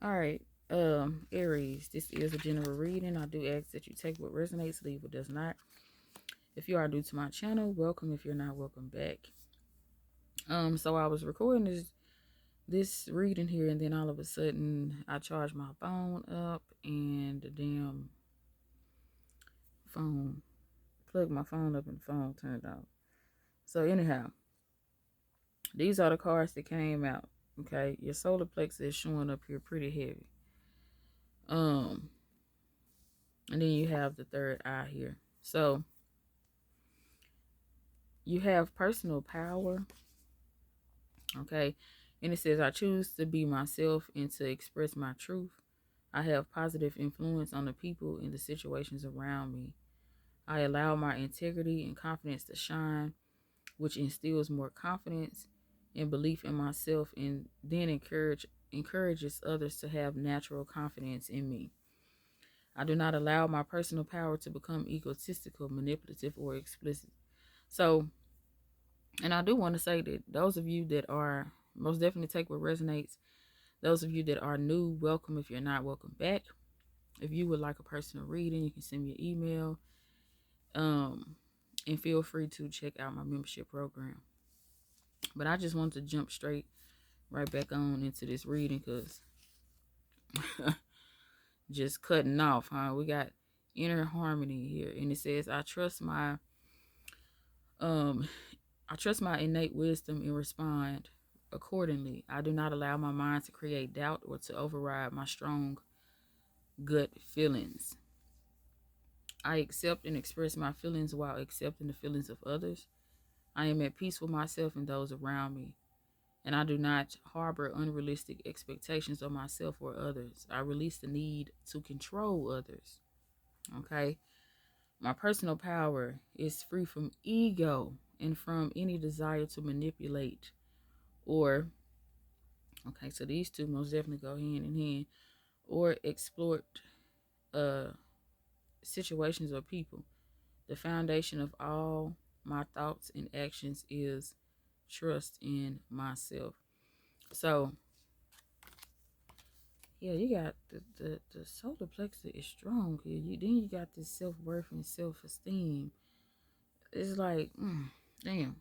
All right. Aries, this is a general reading. I do ask that you take what resonates, leave what does not. If you are new to my channel, welcome. If you're not, welcome back. So I was recording this reading here, and then all of a sudden I charged my phone up, and the damn phone plugged my phone up, and the phone turned off. So anyhow, these are the cards that came out. Okay, your solar plexus is showing up here pretty heavy. Um, and then you have the third eye here. So you have personal power, okay? And it says, I choose to be myself and to express my truth. I have positive influence on the people and the situations around me. I allow my integrity and confidence to shine, which instills more confidence and belief in myself, and then encourages others to have natural confidence in me. I do not allow my personal power to become egotistical, manipulative, or explicit. So, and I do want to say that those of you that are, most definitely take what resonates. Those of you that are new, welcome. If you're not, welcome back. If you would like a personal reading, you can send me an email. And feel free to check out my membership program. But I just wanted to jump straight right back on into this reading because just cutting off, huh? We got inner harmony here, and it says, um I trust my innate wisdom and respond accordingly. I do not allow my mind to create doubt or to override my strong gut feelings. I accept and express my feelings while accepting the feelings of others. I am at peace with myself and those around me, and I do not harbor unrealistic expectations of myself or others. I release the need to control others. Okay? My personal power is free from ego and from any desire to manipulate or, okay, so these two most definitely go hand in hand, or exploit uh situations or people. The foundation of all my thoughts and actions is trust in myself. So yeah, you got the solar plexus is strong here. Then you got this self-worth and self-esteem. It's like, damn,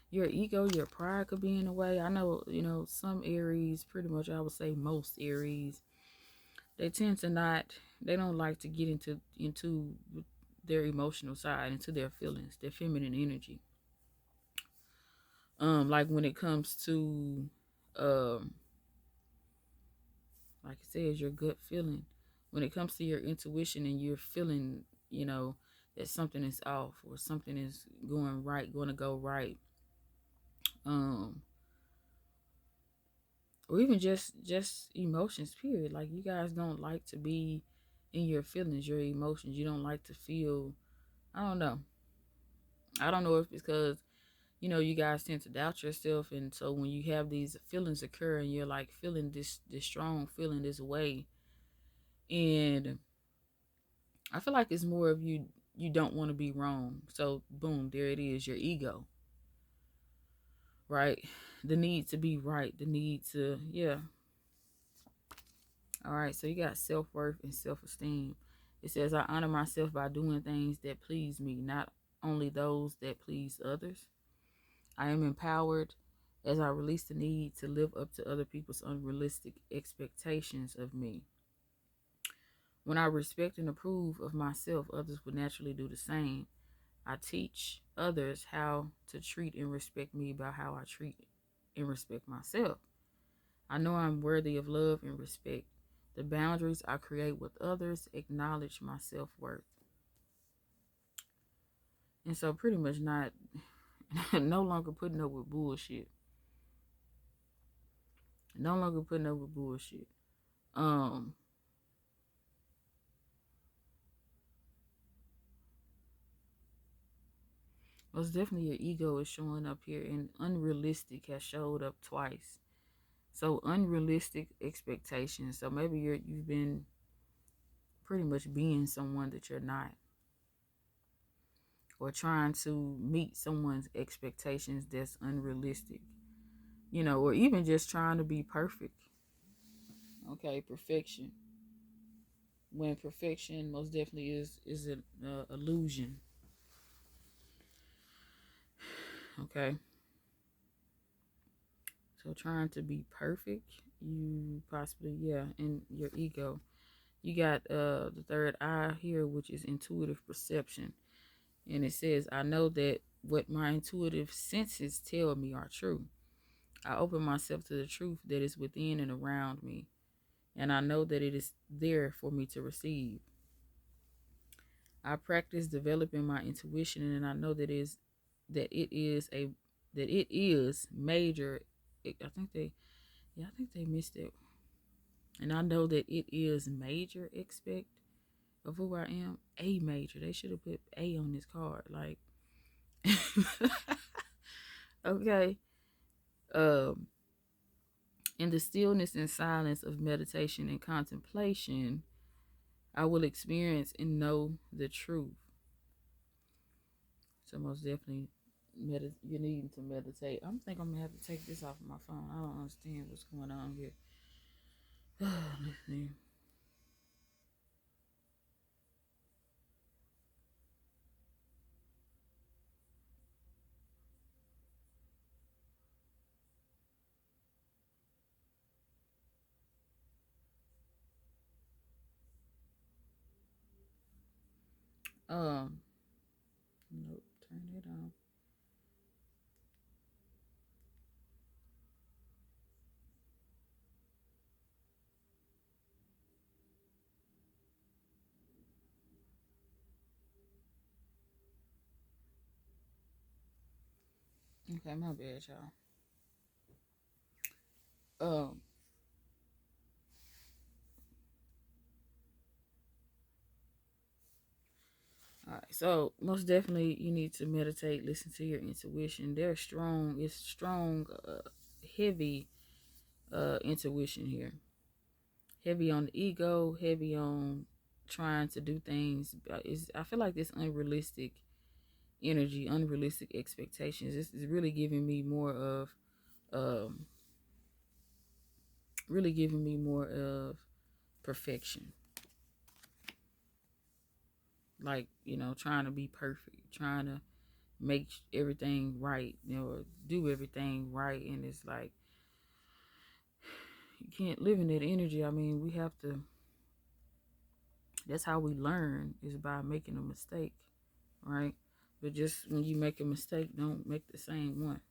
your ego, your pride could be in the way. I know, some Aries, pretty much I would say most Aries, they tend to not, they don't like to get into their emotional side, into their feelings, their feminine energy. Like when it comes to like it says, your gut feeling. When it comes to your intuition and you're feeling, that something is off or something is going to go right. Um, or even just emotions, period. Like you guys don't like to be in your feelings, your emotions. You don't like to feel, I don't know. I don't know if it's because, you guys tend to doubt yourself, and so when you have these feelings occur and you're like feeling this strong feeling this way, and I feel like it's more of you don't want to be wrong. So boom, there it is, your ego, right? The need to be right, the need to, yeah. All right, so you got self-worth and self-esteem. It says, I honor myself by doing things that please me, not only those that please others. I am empowered as I release the need to live up to other people's unrealistic expectations of me. When I respect and approve of myself, others will naturally do the same. I teach others how to treat and respect me by how I treat and respect myself. I know I'm worthy of love and respect. The boundaries I create with others acknowledge my self-worth. And so pretty much not no longer putting up with bullshit. No longer putting up with bullshit. Um Most definitely your ego is showing up here, and unrealistic has showed up twice. So unrealistic expectations. So maybe you've been pretty much being someone that you're not, or trying to meet someone's expectations that's unrealistic, or even just trying to be perfect. Okay, perfection. When perfection most definitely is an illusion. Okay, so trying to be perfect, you possibly, yeah, and your ego. You got the third eye here, which is intuitive perception, and it says, I know that what my intuitive senses tell me are true. I open myself to the truth that is within and around me, and I know that it is there for me to receive. I practice developing my intuition, and I know that it is a that it is major. I think they, yeah, I think they missed it. And I know that it is major aspect of who I am. A major. They should have put A on this card. Like, okay. Um, in the stillness and silence of meditation and contemplation, I will experience and know the truth. So most definitely, you need to meditate. I'm think I'm gonna have to take this off of my phone. I don't understand what's going on here. Let's see. Um, nope. Turn it on. Okay, my bad, y'all. Um, all right. So most definitely, you need to meditate. Listen to your intuition. They're strong. It's strong, heavy, intuition here. Heavy on the ego. Heavy on trying to do things. I feel like this unrealistic energy, unrealistic expectations. This is really giving me more of, um, really giving me more of perfection. Like, trying to be perfect, trying to make everything right, do everything right. And it's like, you can't live in that energy. I mean, we have to, that's how we learn, is by making a mistake, right? But just when you make a mistake, don't make the same one.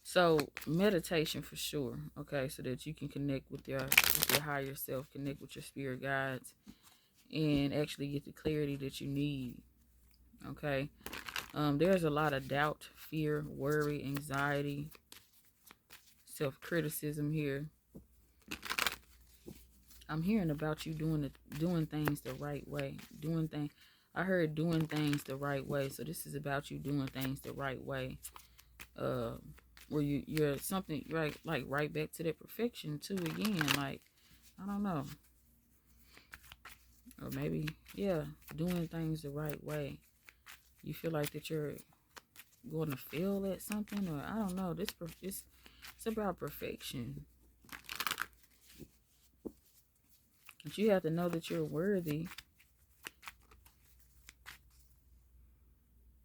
So meditation for sure, okay, so that you can connect with your higher self, connect with your spirit guides, and actually get the clarity that you need. Okay, there's a lot of doubt, fear, worry, anxiety, self-criticism here. I'm hearing about you doing things the right way, doing things. I heard doing things the right way, so this is about you doing things the right way. Uh, where you're something right, like right back to that perfection too again. Like, I don't know, or maybe, yeah, doing things the right way. You feel like that you're going to fail at something, or I don't know. It's about perfection. But you have to know that you're worthy.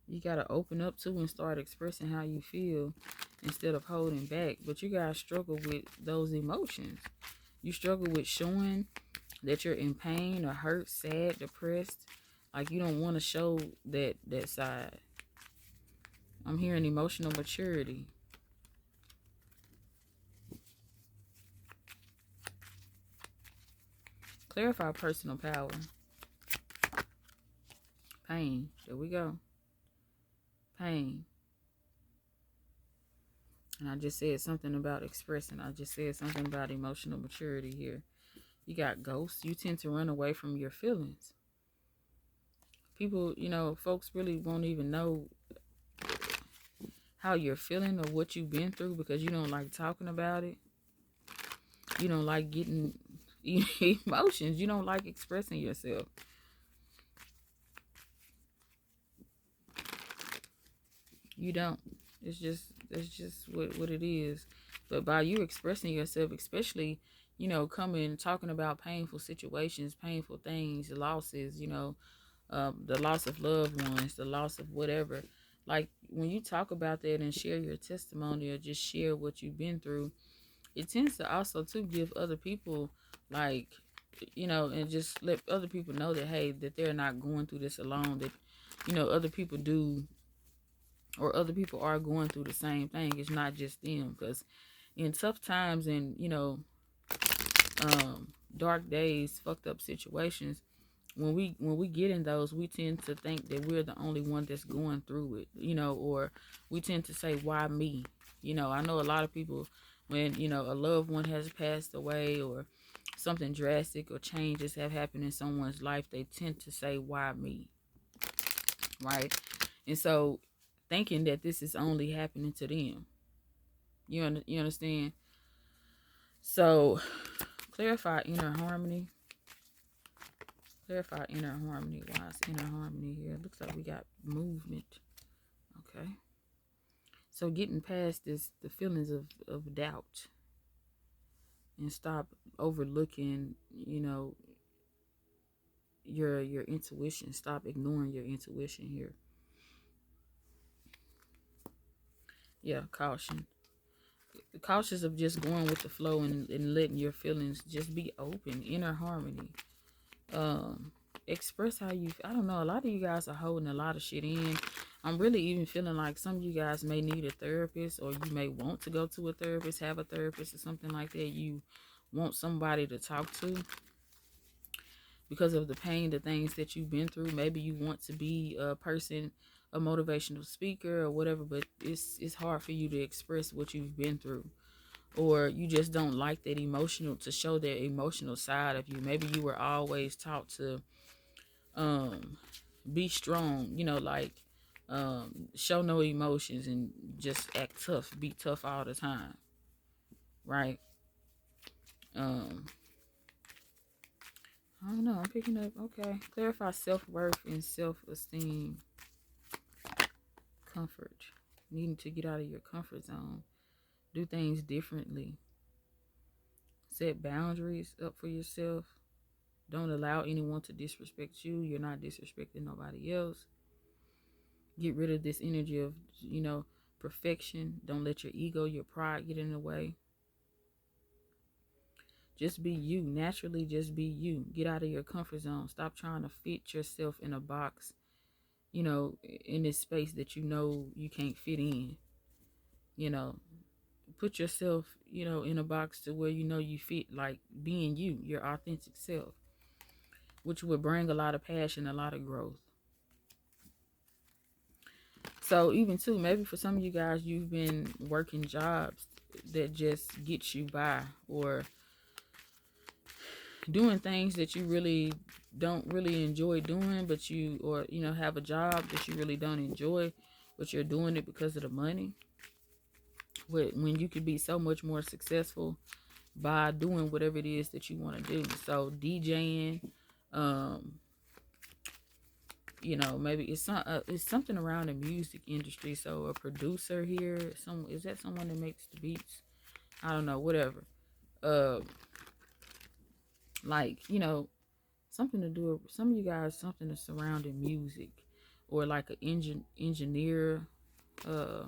You got to open up to and start expressing how you feel instead of holding back. But you guys struggle with those emotions. You struggle with showing that you're in pain or hurt, sad, depressed. Like, you don't want to show that side. I'm hearing emotional maturity. Clarify personal power. Pain. There we go. Pain. And I just said something about expressing. I just said something about emotional maturity here. You got ghosts. You tend to run away from your feelings. People, folks really won't even know how you're feeling or what you've been through because you don't like talking about it. You don't like getting emotions. You don't like expressing yourself. You don't. It's just what it is. But by you expressing yourself, especially, coming talking about painful situations, painful things, losses, the loss of loved ones, the loss of whatever. Like when you talk about that and share your testimony or just share what you've been through, it tends to also to give other people, like, and just let other people know that, hey, that they're not going through this alone, that other people do, or other people are going through the same thing. It's not just them, because in tough times and dark days, fucked up situations, when we get in those, we tend to think that we're the only one that's going through it, or we tend to say, why me? I know a lot of people, when a loved one has passed away, or something drastic or changes have happened in someone's life, they tend to say, why me? Right? And so, thinking that this is only happening to them. You understand? So, clarify inner harmony. Clarify inner harmony. Why is inner harmony here? Looks like we got movement. Okay. So getting past the feelings of doubt, and stop overlooking, your intuition. Stop ignoring your intuition here. Yeah, caution. Cautious of just going with the flow, and letting your feelings just be open. Inner harmony. Express how you, I don't know, a lot of you guys are holding a lot of shit in. I'm really even feeling like some of you guys may need a therapist, or you may want to go to a therapist, have a therapist or something like that. You want somebody to talk to because of the pain, the things that you've been through. Maybe you want to be a person, a motivational speaker or whatever, but it's hard for you to express what you've been through, or you just don't like that emotional, to show that emotional side of you. Maybe you were always taught to be strong, like, show no emotions and just act tough, be tough all the time, right? um I don't know, I'm picking up. Okay, clarify self-worth and self-esteem. Comfort, needing to get out of your comfort zone, do things differently, set boundaries up for yourself. Don't allow anyone to disrespect you. You're not disrespecting nobody else. Get rid of this energy of, perfection. Don't let your ego, your pride get in the way. Just be you. Naturally, just be you. Get out of your comfort zone. Stop trying to fit yourself in a box, in this space that you can't fit in. You know, put yourself, in a box to where you fit, like being you, your authentic self, which would bring a lot of passion, a lot of growth. So even too, maybe for some of you guys, you've been working jobs that just get you by, or doing things that you really don't really enjoy doing, but have a job that you really don't enjoy, but you're doing it because of the money. When you could be so much more successful by doing whatever it is that you want to do. So DJing, maybe it's something around the music industry. So a producer here, is that someone that makes the beats? I don't know, whatever. Uh, like, something to do with some of you guys, something to surrounding music, or like an engineer, uh,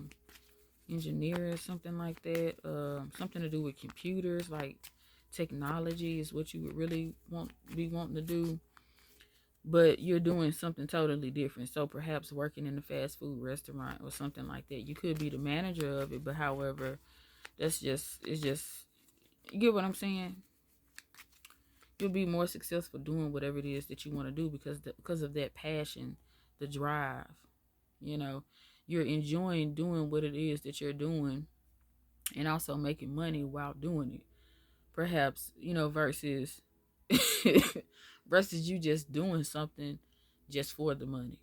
or something like that. Something to do with computers, like technology is what you would really be wanting to do, but you're doing something totally different. So perhaps working in a fast food restaurant or something like that. You could be the manager of it, but however, it's just, you get what I'm saying? You'll be more successful doing whatever it is that you want to do, because of that passion, the drive. You know, you're enjoying doing what it is that you're doing, and also making money while doing it. Perhaps, versus versus you just doing something just for the money.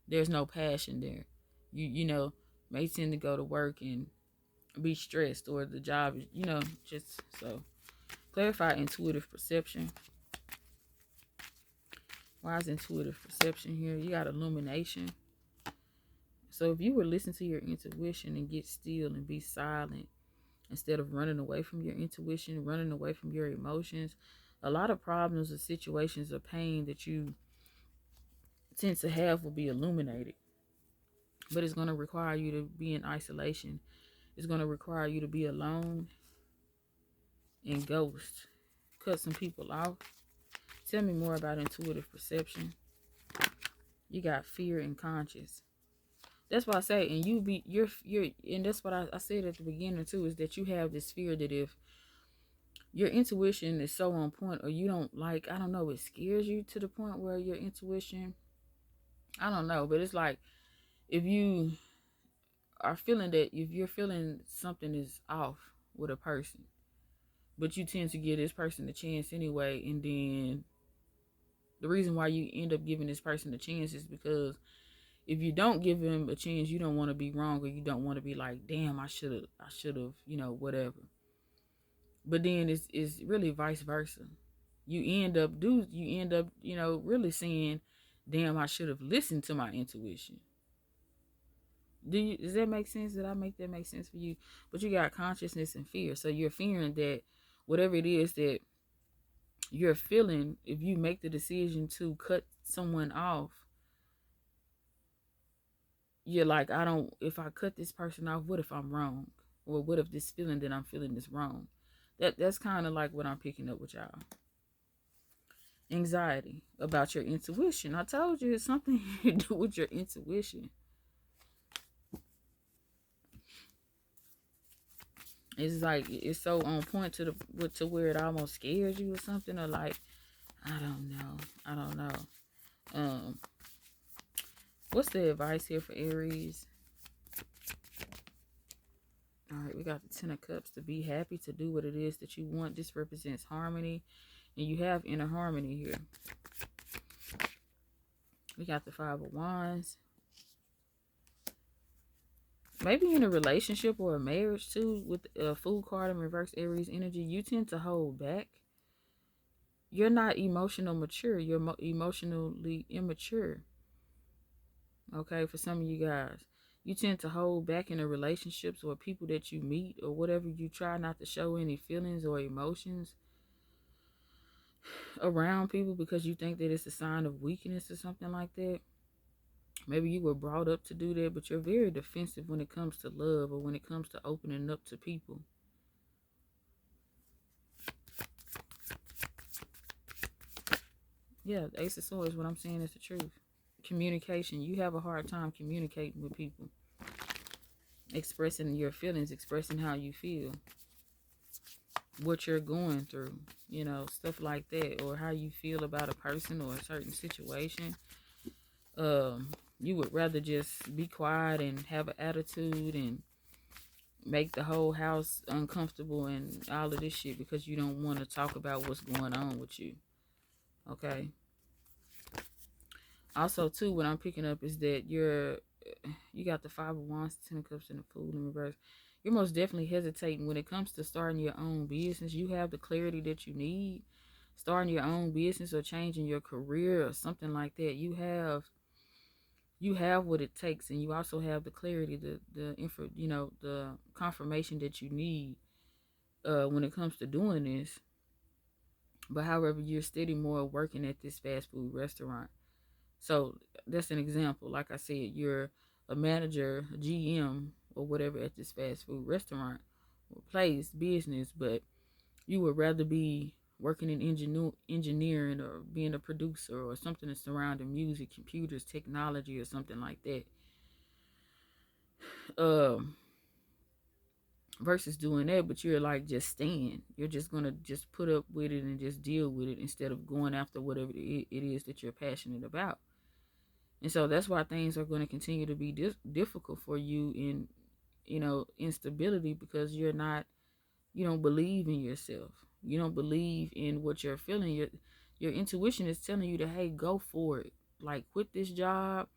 There's no passion there. You may tend to go to work and be stressed, or the job, just so. Clarify intuitive perception. Why is intuitive perception here? You got illumination. So if you would listen to your intuition and get still and be silent instead of running away from your intuition, running away from your emotions, a lot of problems or situations of pain that you tend to have will be illuminated. But it's going to require you to be in isolation. It's going to require you to be alone and ghost. Cut some people off. Tell me more about intuitive perception. You got fear and conscious. That's why I say, and and that's what I said at the beginning too, is that you have this fear that if your intuition is so on point, or you don't like, I don't know, it scares you to the point where your intuition, I don't know, but it's like if you are feeling that, if you're feeling something is off with a person, but you tend to give this person a chance anyway, and then the reason why you end up giving this person a chance is because if you don't give him a chance, you don't want to be wrong, or you don't want to be like, damn, I should have, whatever. But then it's really vice versa. You end up, really saying, damn, I should have listened to my intuition. Does that make sense? Did I make that make sense for you? But you got consciousness and fear. So you're fearing that whatever it is that you're feeling, if you make the decision to cut someone off, you're like, if I cut this person off, what if I'm wrong? Or what if this feeling that I'm feeling is wrong? That's kind of like what I'm picking up with y'all. Anxiety about your intuition. I told you it's something to do with your intuition. It's like it's so on point to where it almost scares you or something, or like, I don't know. What's the advice here for Aries? All right, we got the Ten of Cups. To be happy, to do what it is that you want. This represents harmony, and you have inner harmony here. We got the Five of Wands. Maybe in a relationship or a marriage too, with a Fool card in reverse Aries energy, you tend to hold back. You're not emotional mature. You're emotionally immature. Okay, for some of you guys, you tend to hold back in the relationships or people that you meet or whatever. You try not to show any feelings or emotions around people because you think that it's a sign of weakness or something like that. Maybe you were brought up to do that, but you're very defensive when it comes to love or when it comes to opening up to people. Yeah, the Ace of Swords, what I'm saying is the truth. Communication. You have a hard time communicating with people. Expressing your feelings, expressing how you feel. What you're going through. Stuff like that. Or how you feel about a person or a certain situation. You would rather just be quiet and have an attitude and make the whole house uncomfortable and all of this shit because you don't want to talk about what's going on with you. Okay. Also, too, what I'm picking up is that you got the Five of Wands, Ten of Cups, and the Fool in reverse. You're most definitely hesitating when it comes to starting your own business. You have the clarity that you need. Starting your own business or changing your career or something like that. You have what it takes, and you also have the clarity, the confirmation that you need when it comes to doing this. But however, you're steady more working at this fast food restaurant. So that's an example. Like I said, you're a manager, a GM, or whatever at this fast food restaurant or place, business, but you would rather be working in engineering or being a producer or something that's surrounding music, computers, technology, or something like that. Versus doing that, but you're like just staying. You're just gonna just put up with it and just deal with it instead of going after whatever it is that you're passionate about. And so that's why things are going to continue to be difficult for you in, instability, because you don't believe in yourself. You don't believe in what you're feeling. Your intuition is telling you to, hey, go for it. Like, quit this job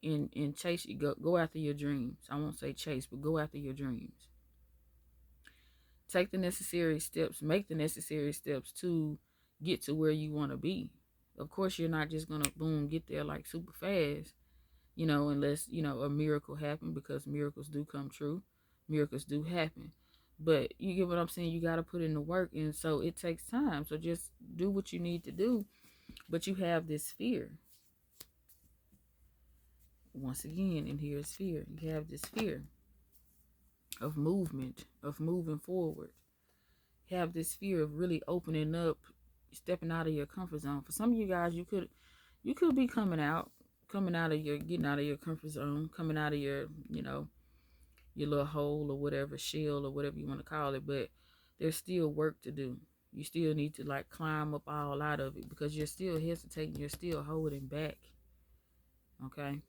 and chase it. Go after your dreams. I won't say chase, but go after your dreams. Take the necessary steps. Make the necessary steps to get to where you want to be. Of course, you're not just going to, boom, get there like super fast. unless, a miracle happened, because miracles do come true. Miracles do happen. But you get what I'm saying? You got to put in the work. And so it takes time. So just do what you need to do. But you have this fear. Once again, and here's fear. You have this fear of movement, of moving forward. You have this fear of really opening up, stepping out of your comfort zone. For some of you guys, you could be coming out of your, getting out of your comfort zone, coming out of your, your little hole or whatever, shell or whatever you want to call it. But there's still work to do. You still need to like climb up all out of it, because you're still hesitating. You're still holding back. Okay.